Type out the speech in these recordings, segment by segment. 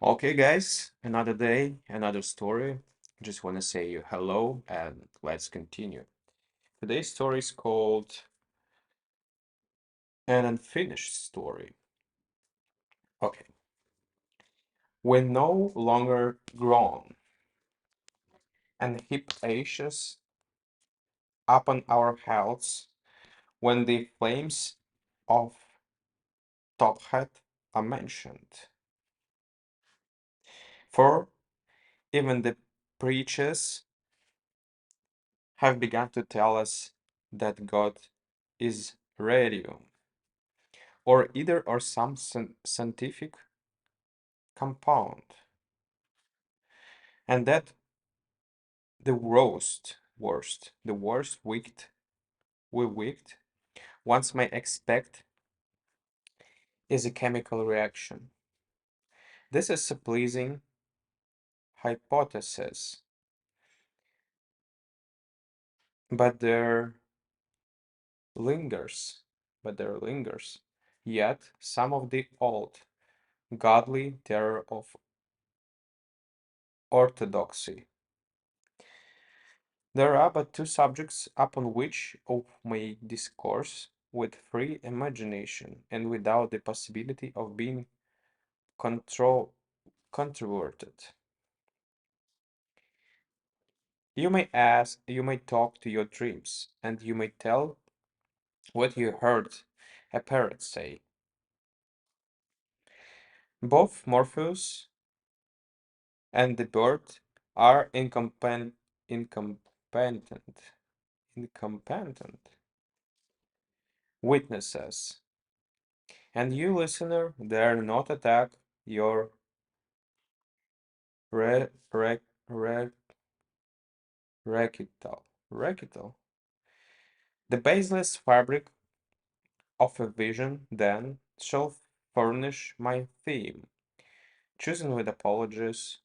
Okay, guys, another day, another story. Just want to say you hello and let's continue. Today's story is called An Unfinished Story. Okay, we're no longer grown and heap ashes upon our heads when the flames of Tophet are mentioned. For even the preachers have begun to tell us that God is radio or either or some scientific compound, and that the worst we wicked once may expect is a chemical reaction. This is a pleasing hypothesis, but lingers, there lingers yet some of the old godly terror of orthodoxy. There are but two subjects upon which all may discourse with free imagination and without the possibility of being control controverted. You may talk to your dreams, and you may tell what you heard a parrot say. Both Morpheus and the bird are incompetent, incompetent witnesses, and you, listener, dare not attack your re, re, re, recital. The baseless fabric of a vision, then, shall furnish my theme, chosen with apologies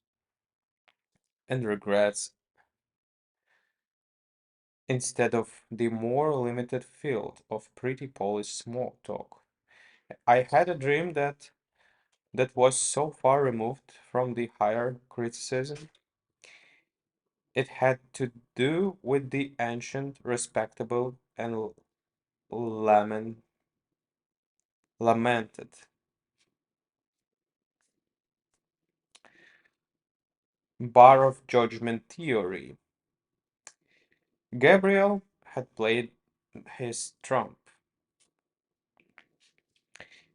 and regrets instead of the more limited field of pretty polished small talk. I had a dream that was so far removed from the higher criticism. It had to do with the ancient, respectable, and lamented bar of judgment theory. Gabriel had played his trump,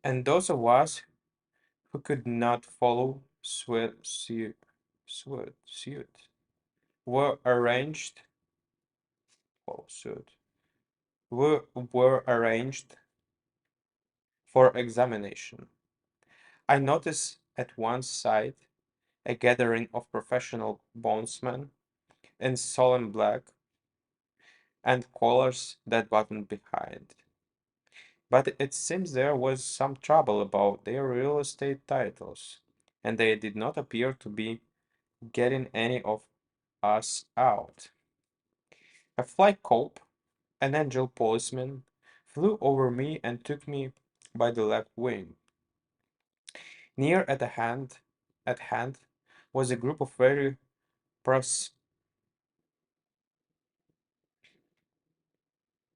and those of us who could not follow suit were arranged follow suit were arranged for examination. I noticed at one side a gathering of professional bondsmen in solemn black and collars that buttoned behind. But it seems there was some trouble about their real estate titles, and they did not appear to be getting any of us out. A fly cope, an angel policeman, flew over me and took me by the left wing. Near at hand was a group of very pros-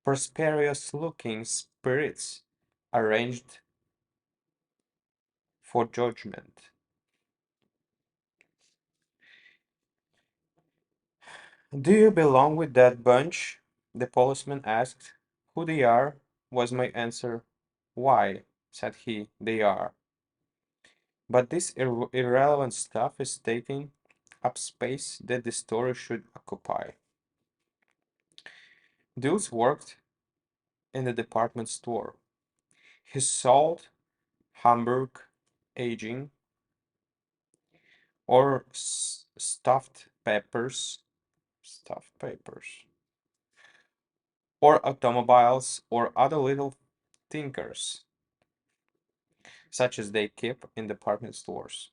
prosperous-looking spirits arranged for judgment. "Do you belong with that bunch?" the policeman asked. "Who they are?" was my answer. "Why," said he, "they are. But this irrelevant stuff is taking up space that the story should occupy." Dulce worked in the department store. He sold Hamburg aging or stuffed papers, or automobiles or other little tinkers, such as they keep in department stores.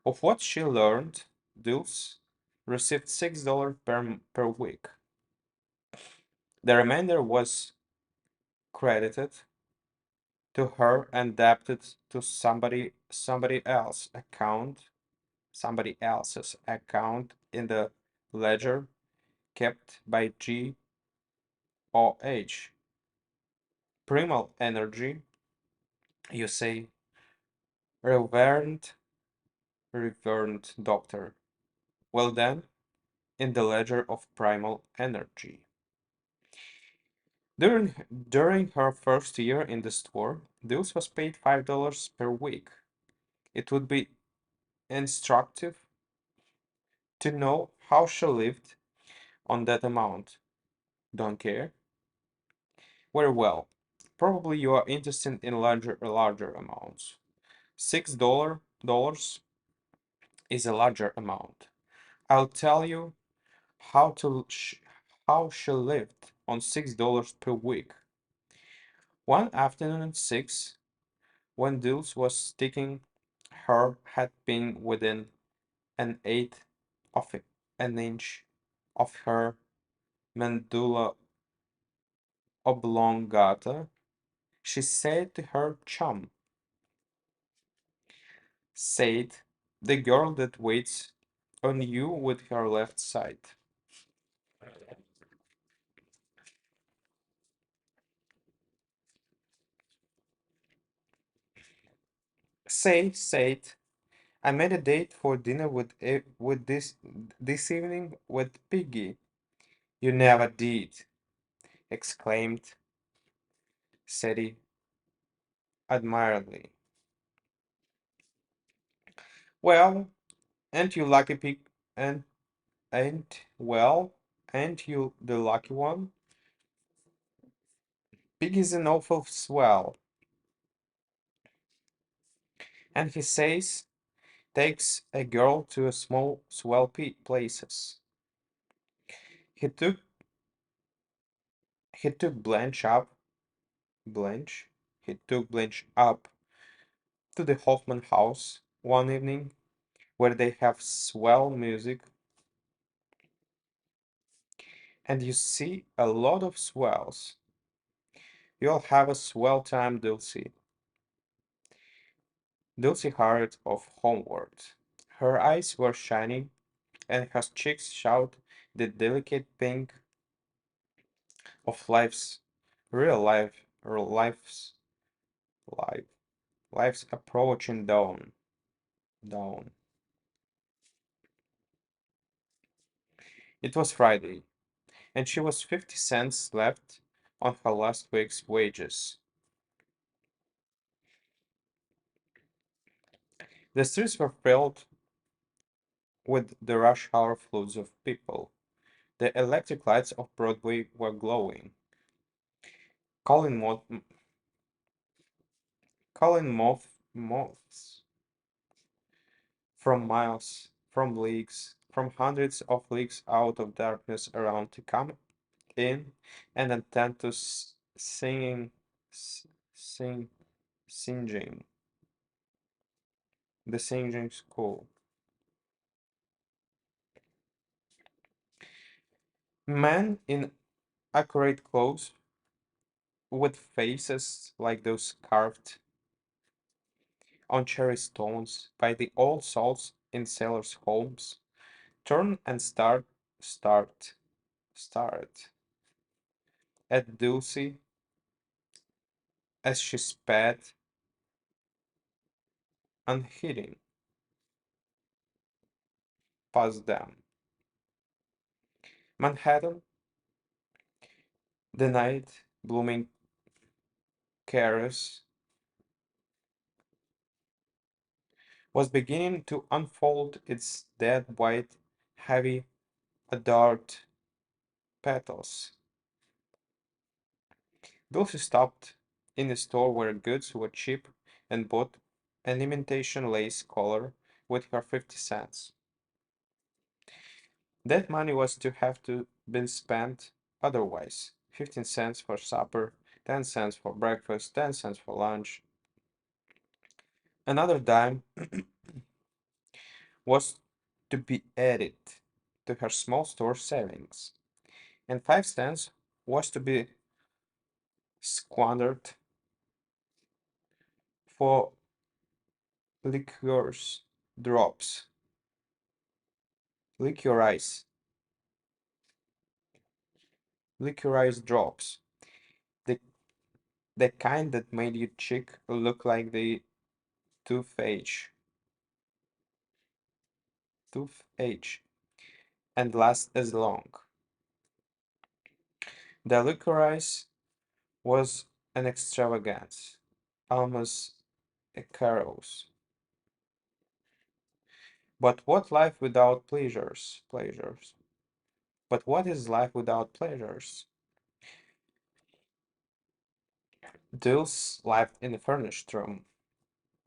Of what she learned, Dulce received $6 per week. The remainder was credited to her and debited to somebody else's account in the ledger kept by GOH. Primal Energy, you say, Reverend, Reverend Doctor. Well then, in the ledger of Primal Energy. During her first year in the store, Dulce was paid $5 per week. It would be instructive to know how she lived on that amount. Don't care? Very well. Probably you are interested in larger amounts. $6 is a larger amount. I'll tell you how to how she lived on $6 per week. One afternoon at 6, when Dulce was sticking her had been within an eighth of an inch of her medulla oblongata, she said to her chum, said the girl that waits on you with her left side. Said, I made a date for dinner with this evening with Piggy. You never did, exclaimed Sadie admiringly. Well, ain't you lucky pig and ain't you the lucky one? Piggy's an awful swell, and he says takes a girl to a small swell places. He took he took Blanche. He took Blanche up to the Hoffman house one evening where they have swell music and you see a lot of swells. You'll have a swell time, Dulcie. Dulcie hurried off homeward. Her eyes were shining and her cheeks showed the delicate pink of real life, life's approaching dawn. It was Friday, and she was 50 cents left on her last week's wages. The streets were filled with the rush hour floods of people. The electric lights of Broadway were glowing, calling, moths from miles, from leagues, from hundreds of leagues out of darkness around to come in and attend to singing, sing, singing, the singing school. Men in accurate clothes with faces like those carved on cherry stones by the old souls in sailors' homes turn and start at Dulcie as she sped unheeding past them. Manhattan, the night blooming caress, was beginning to unfold its dead white, heavy, adart petals. Dulcie stopped in a store where goods were cheap and bought an imitation lace collar with her 50 cents. That money was to have to been spent otherwise. 15 cents for supper, 10 cents for breakfast, 10 cents for lunch. Another dime was to be added to her small store savings, and 5 cents was to be squandered for liqueurs drops, liquorize, liquorize drops, the the kind that made your cheek look like the tooth edge, tooth edge, and last as long. The licorice was an extravagance, almost a carouse. But what life without pleasures? Pleasures. But what is life without pleasures? Dulce lived in a furnished room.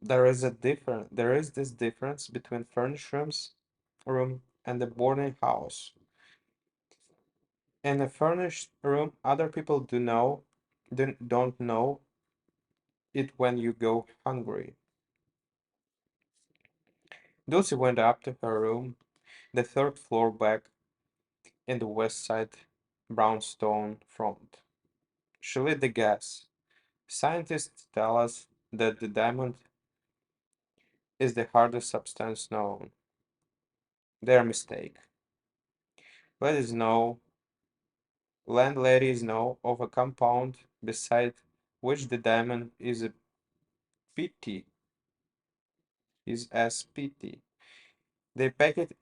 There is this difference between furnished room and a boarding house. In a furnished room, other people don't know it when you go hungry. Dulcie went up to her room, the third floor back in the west side brownstone front. She lit the gas. Scientists tell us that the diamond is the hardest substance known. Their mistake. Ladies know, landladies know of a compound beside which the diamond is a PT, is SPT. They pack it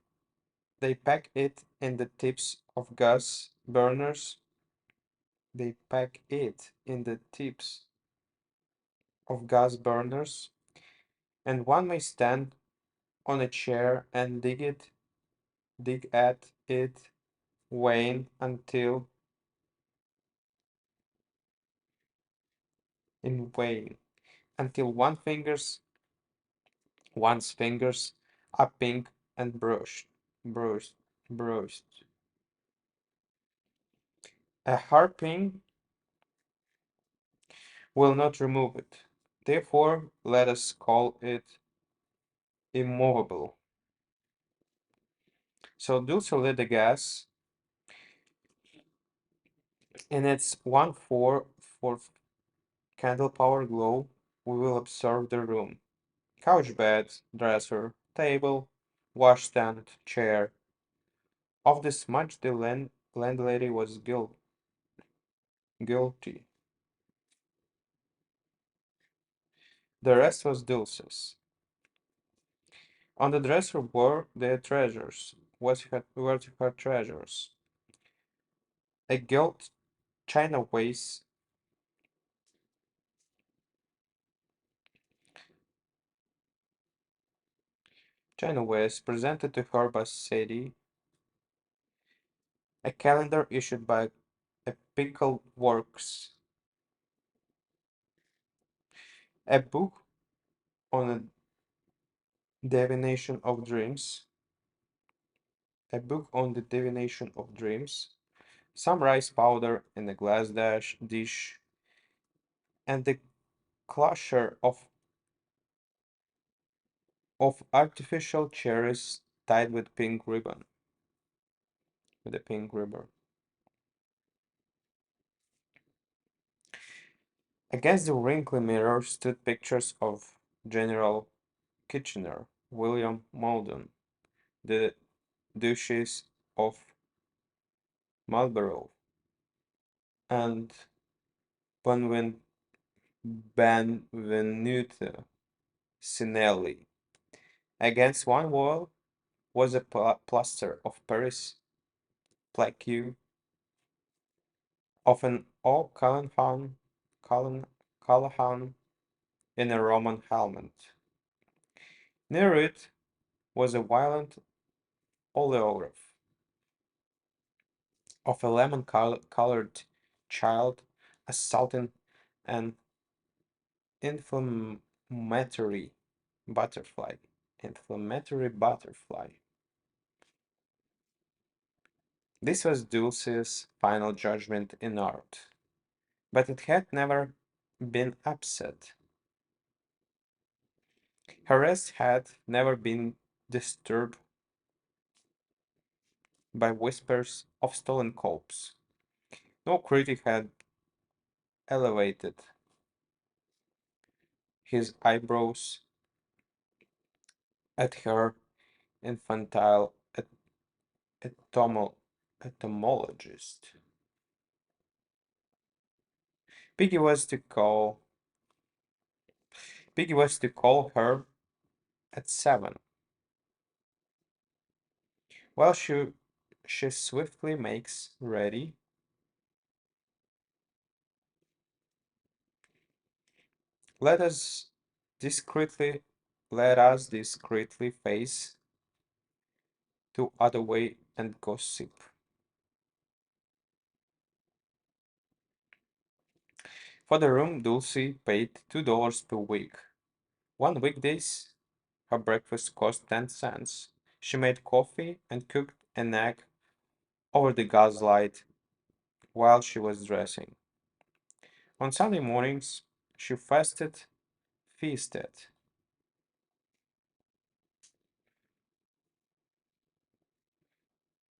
they pack it in the tips of gas burners. They pack it in the tips of gas burners, and one may stand on a chair and dig at it, weighing weighing until one's fingers are pink and bruised, bruised. A harping will not remove it. Therefore, let us call it immovable. So Dulce lit the gas in its 1/4 candle power glow. We will observe the room. Couch bed, dresser, table, washstand, chair. Of this much the landlady was guilty. The rest was Dulce's. On the dresser were their treasures. Were her treasures? A gilt china vase, presented to her by Sadie, a calendar issued by Epical Works, a book on a divination of dreams, a book on the divination of dreams, some rice powder in a glass dish, and the cluster of artificial cherries tied with pink ribbon. With a pink ribbon. Against the wrinkly mirror stood pictures of General Kitchener, William Malden, the Duchess of Marlborough, and Benvenuto Cinelli. Against one wall was a plaster of Paris plaque of an old Callahan in a Roman helmet. Near it was a violent oleograph of a lemon-colored child assaulting an inflammatory butterfly. Inflammatory butterfly. This was Dulce's final judgment in art, but it had never been upset. Her rest had never been disturbed by whispers of stolen copes. No critic had elevated his eyebrows at her infantile etymologist. Piggy was to call Piggy was to call her at 7. While she swiftly makes ready, let us discreetly let us discreetly face to other way and gossip. For the room, Dulcie paid $2 per week. One weekdays, her breakfast cost 10 cents. She made coffee and cooked an egg over the gas light while she was dressing. On Sunday mornings, she feasted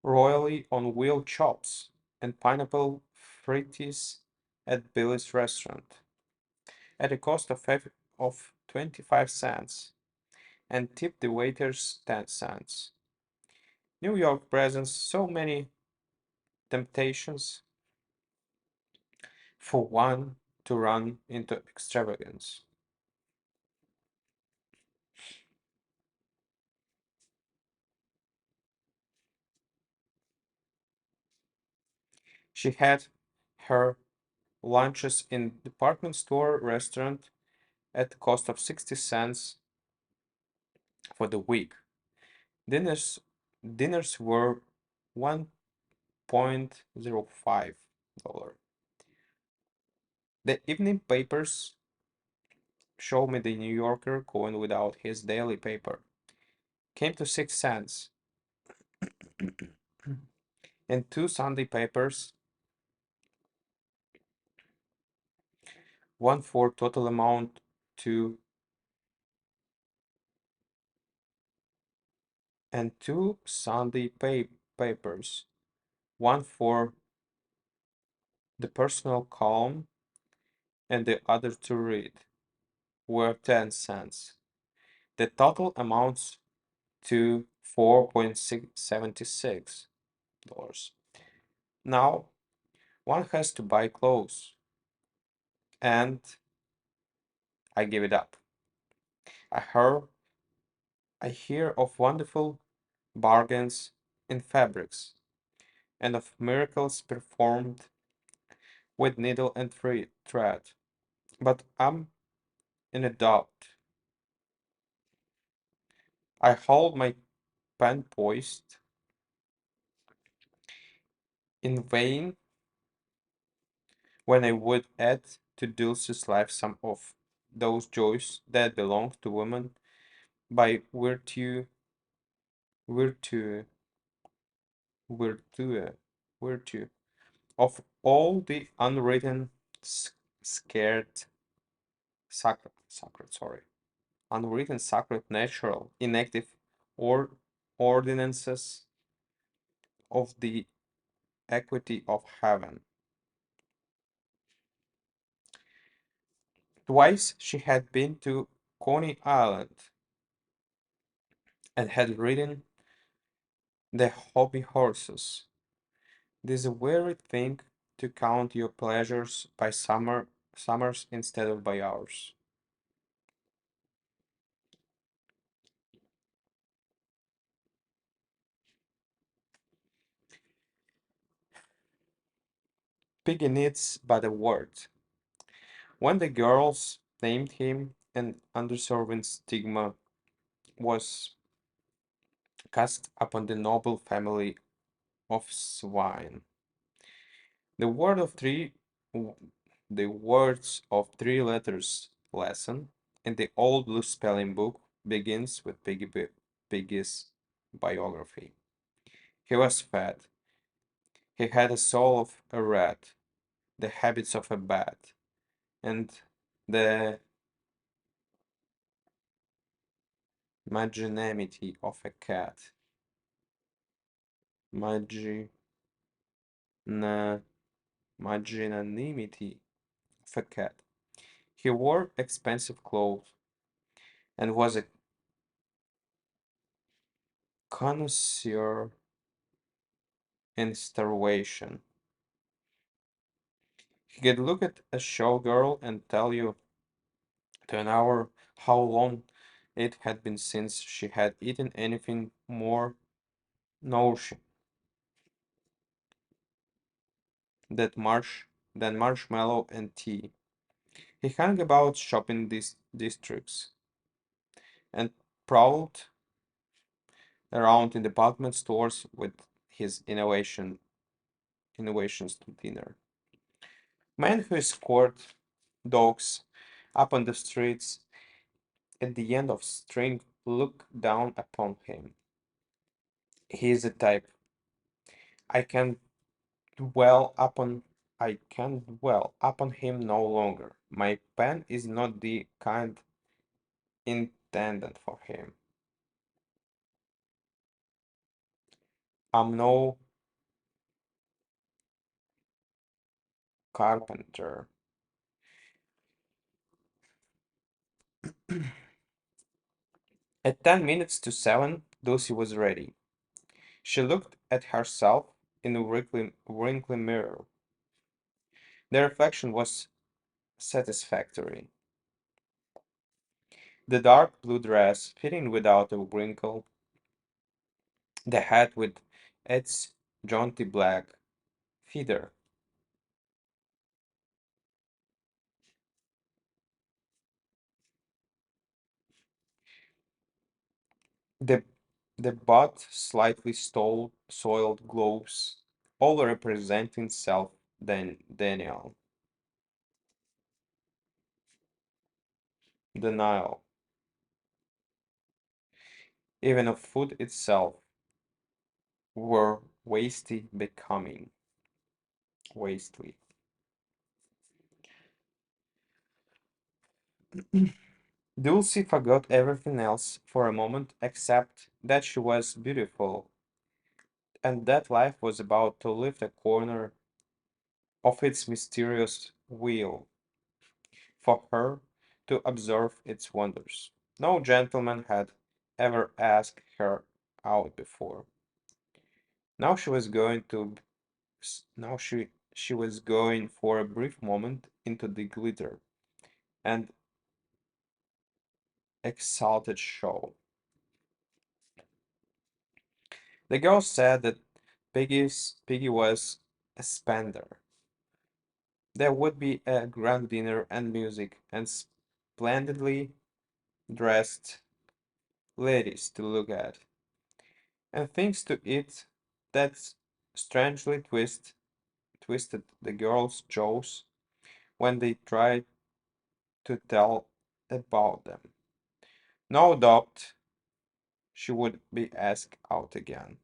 royally on veal chops and pineapple fritters at Billy's restaurant, at a cost of 25 cents, and tipped the waiters 10 cents. New York presents so many temptations for one to run into extravagance. She had her lunches in department store restaurant at the cost of 60 cents for the week. Dinners dinners were $1.05. The evening papers show me the New Yorker going without his daily paper. Came to 6 cents. And two Sunday papers, one for total amount to and two Sunday papers, one for the personal column and the other to read, were 10 cents. The total amounts to $4.76. Now one has to buy clothes, and I give it up. I hear I hear of wonderful bargains in fabrics and of miracles performed with needle and thread, but I'm in a doubt. I hold my pen poised in vain when I would add to Dulce's life some of those joys that belong to women by virtue, virtue, virtue of all the unwritten, scared, sacred, unwritten, sacred, natural, inactive, or ordinances of the equity of heaven. Twice she had been to Coney Island and had ridden the hobby horses. This very thing to count your pleasures by summers instead of by hours. Piggy needs but a word. When the girls named him, an undeserving stigma was cast upon the noble family of swine. The word of three, w- the words of three letters lesson in the old blue spelling book begins with Piggy's biography. He was fat. He had a soul of a rat, the habits of a bat, and the magnanimity of a cat. Magi, na, magnanimity of a cat. He wore expensive clothes and was a connoisseur in starvation. He could look at a showgirl and tell you to an hour how long it had been since she had eaten anything more nourishing than marshmallow and tea. He hung about shopping districts and prowled around in department stores with his innovations to dinner. Men who escort dogs up on the streets at the end of string look down upon him. He is a type I can dwell upon I can dwell upon him no longer. My pen is not the kind intended for him. I'm no carpenter. At 10 minutes to 7, Dulcie was ready. She looked at herself in a wrinkly mirror. The reflection was satisfactory. The dark blue dress fitting without a wrinkle, the hat with its jaunty black feather, the but slightly soiled gloves, all representing self denial, denial, even of food itself, were wasty becoming, wastely. Dulcie forgot everything else for a moment except that she was beautiful and that life was about to lift a corner of its mysterious wheel for her to observe its wonders. No gentleman had ever asked her out before. Now she was going to now she was going for a brief moment into the glitter and exalted show. The girl said that Piggy was a spender. There would be a grand dinner and music and splendidly dressed ladies to look at, and things to eat that strangely twisted the girls' jaws when they tried to tell about them. No doubt she would be asked out again.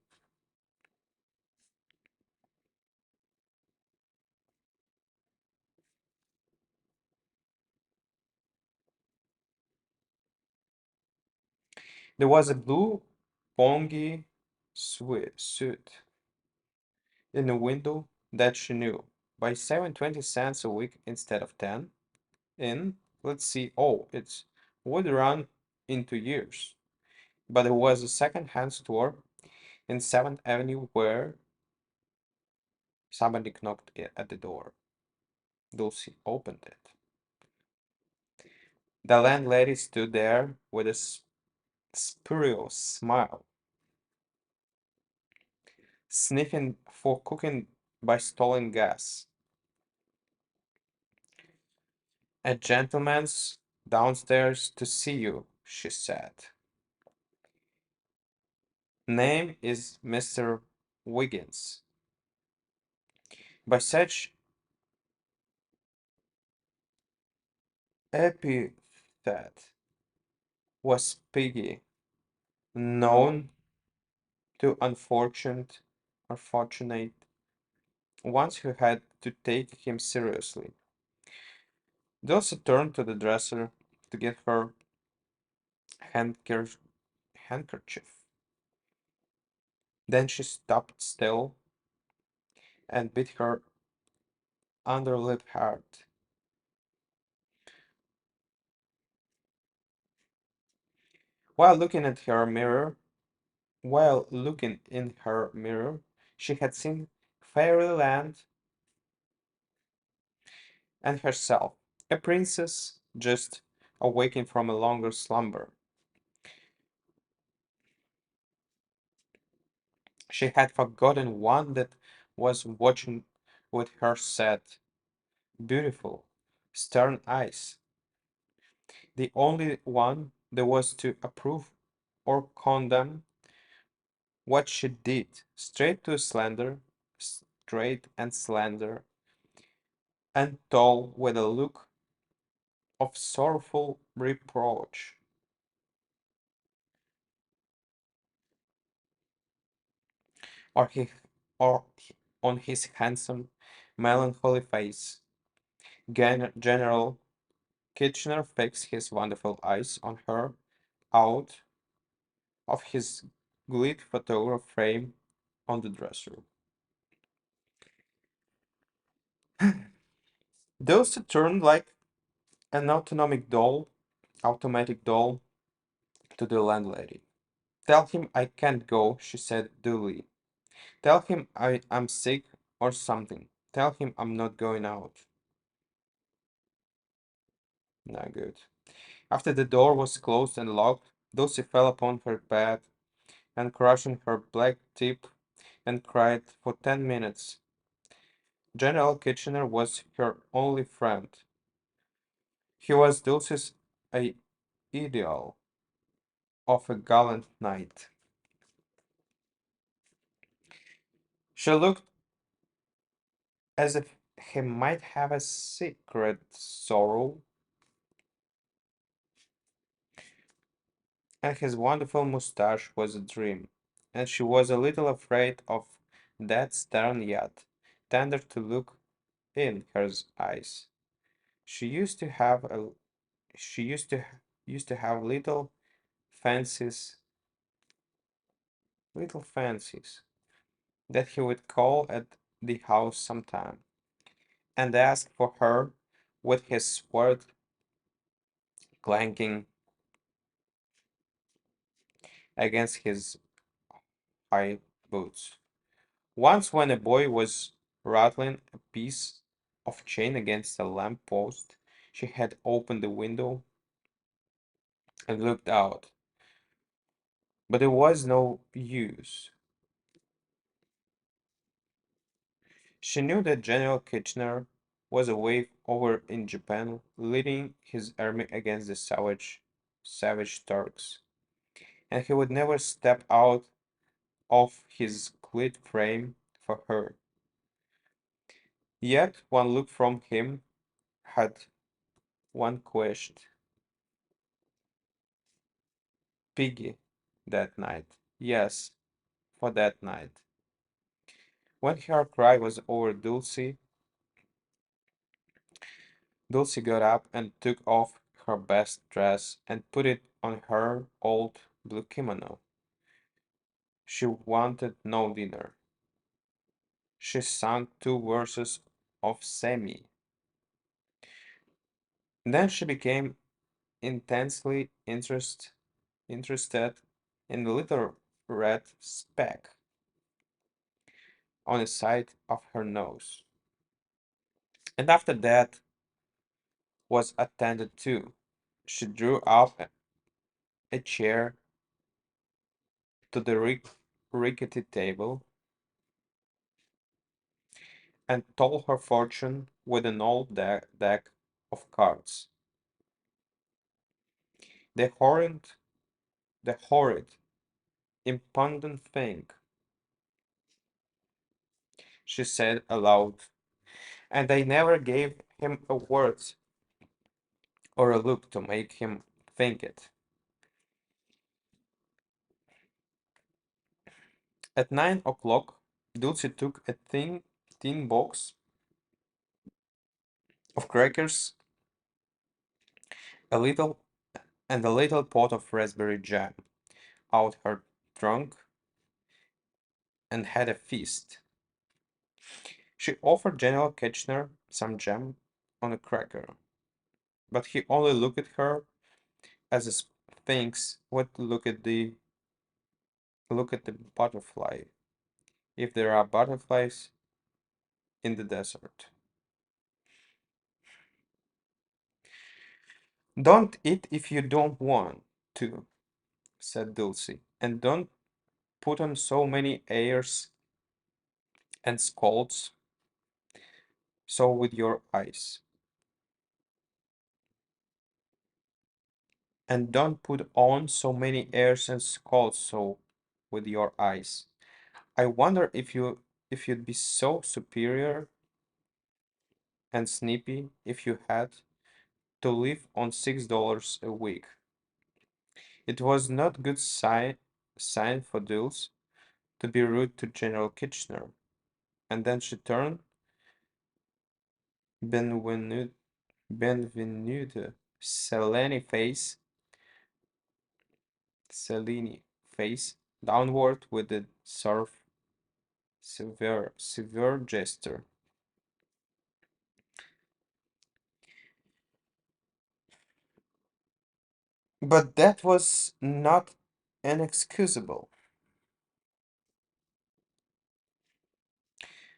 There was a blue pongy suit in the window that she knew. By 7.20 cents a week instead of 10, in, let's see, oh, it would run into years. But there was a second-hand store in 7th Avenue where somebody knocked at the door. Dulcie opened it. The landlady stood there with a spurious smile, sniffing for cooking by stolen gas. A gentleman's downstairs to see you, she said. Name is Mr. Wiggins. By such epithet was Piggy known to unfortunate ones who had to take him seriously. Dulcie turned to the dresser to get her handker- handkerchief. Then she stopped still and bit her underlip hard. While looking at her mirror, while looking in her mirror, she had seen Fairyland and herself, a princess just awaking from a longer slumber. She had forgotten one that was watching with her set, beautiful, stern eyes, the only one that was to approve or condemn what she did, straight and slender, and tall with a look of sorrowful reproach, or he, or on his handsome, melancholy face. General Kitchener fixed his wonderful eyes on her out of his gilt photograph frame on the dresser. Those turned like an automatic doll to the landlady. Tell him I can't go, she said dully. Tell him I'm sick or something. Tell him I'm not going out. Not good. After the door was closed and locked, Dulcie fell upon her bed and crushing her black teeth and cried for 10 minutes. General Kitchener was her only friend. He was Dulcie's ideal of a gallant knight. She looked as if he might have a secret sorrow, and his wonderful moustache was a dream, and she was a little afraid of that stern yet tender to look in her eyes. She used to have a she used to have fancies, little fancies that he would call at the house sometime and ask for her with his sword clanking against his high boots. Once, when a boy was rattling a piece of chain against a lamp post, she had opened the window and looked out, but there was no use. She knew that General Kitchener was away over in Japan, leading his army against the savage Turks, and he would never step out of his gilt frame for her. Yet one look from him had one quest. Piggy that night. Yes, for that night. When her cry was over, Dulcie got up and took off her best dress and put it on her old blue kimono. She wanted no dinner. She sang 2 verses of Semi. Then she became intensely interested in the little red speck on the side of her nose. And after that was attended to, she drew up a chair to the rickety table and told her fortune with an old deck of cards. The horrid, the horrid, impudent thing, she said aloud, and I never gave him a word or a look to make him think it. At 9 o'clock, Dulcie took a tin box of crackers, a little and a little pot of raspberry jam out her trunk and had a feast. She offered General Kitchener some jam on a cracker, but he only looked at her as thinks, what look at the butterfly. If there are butterflies in the desert. Don't eat if you don't want to, said Dulcie, and don't put on so many airs and scolds so with your eyes. And don't put on so many airs and scolds so with your eyes. I wonder if you'd be so superior and snippy if you had to live on $6 a week. It was not good sign for Dulce to be rude to General Kitchener. And then she turned Benvenuto, Benvenuto Cellini face downward with a sort of severe gesture. But that was not inexcusable,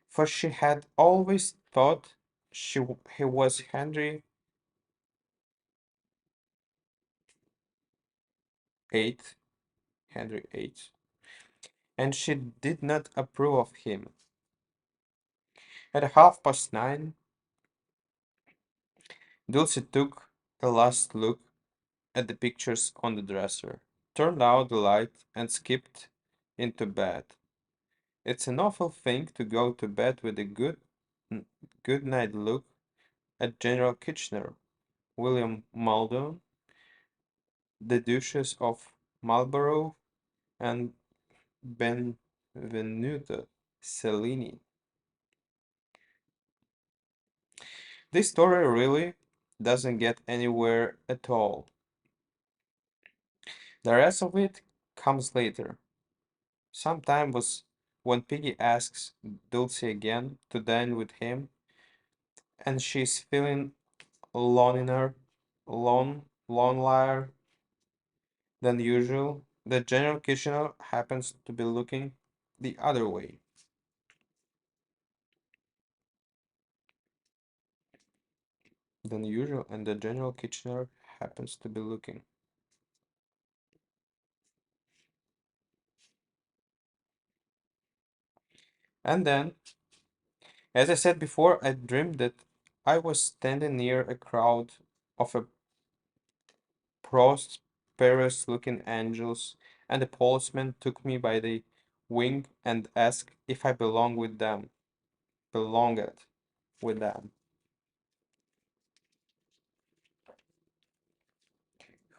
for she had always thought he was VIII, Henry VIII, and she did not approve of him. At 9:30, Dulcie took a last look at the pictures on the dresser, turned out the light, and skipped into bed. It's an awful thing to go to bed with a good night look at General Kitchener, William Maldon, the Duchess of Marlborough, and Benvenuto Cellini. This story really doesn't get anywhere at all. The rest of it comes later. Sometime was when Piggy asks Dulcie again to dine with him, and she's feeling lonelier, lonelier than usual. The General Kitchener happens to be looking the other way than usual, and the General Kitchener happens to be looking. And then, as I said before, I dreamed that I was standing near a crowd of a prosperous looking angels, and the policeman took me by the wing and asked if I belonged with them.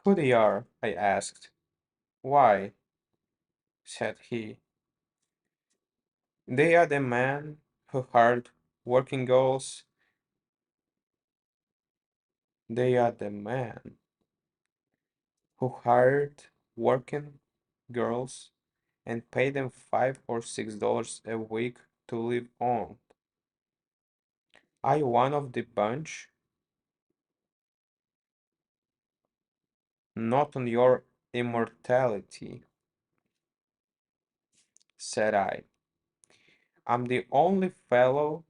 Who they are? I asked. Why, said he, they are the men who hired working girls. They are the men who hired working girls and paid them $5 or $6 a week to live on. Are you one of the bunch? Not on your immortality, said I. I'm the only fellow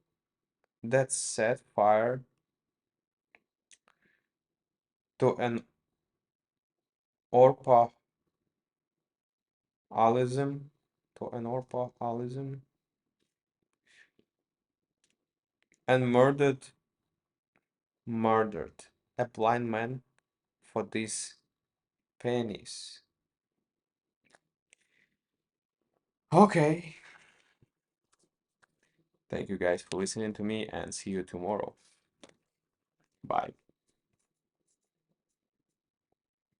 that set fire to an orpahalism, to an orpahalism, and murdered a blind man for these pennies. Okay. Thank you guys for listening to me and see you tomorrow. Bye.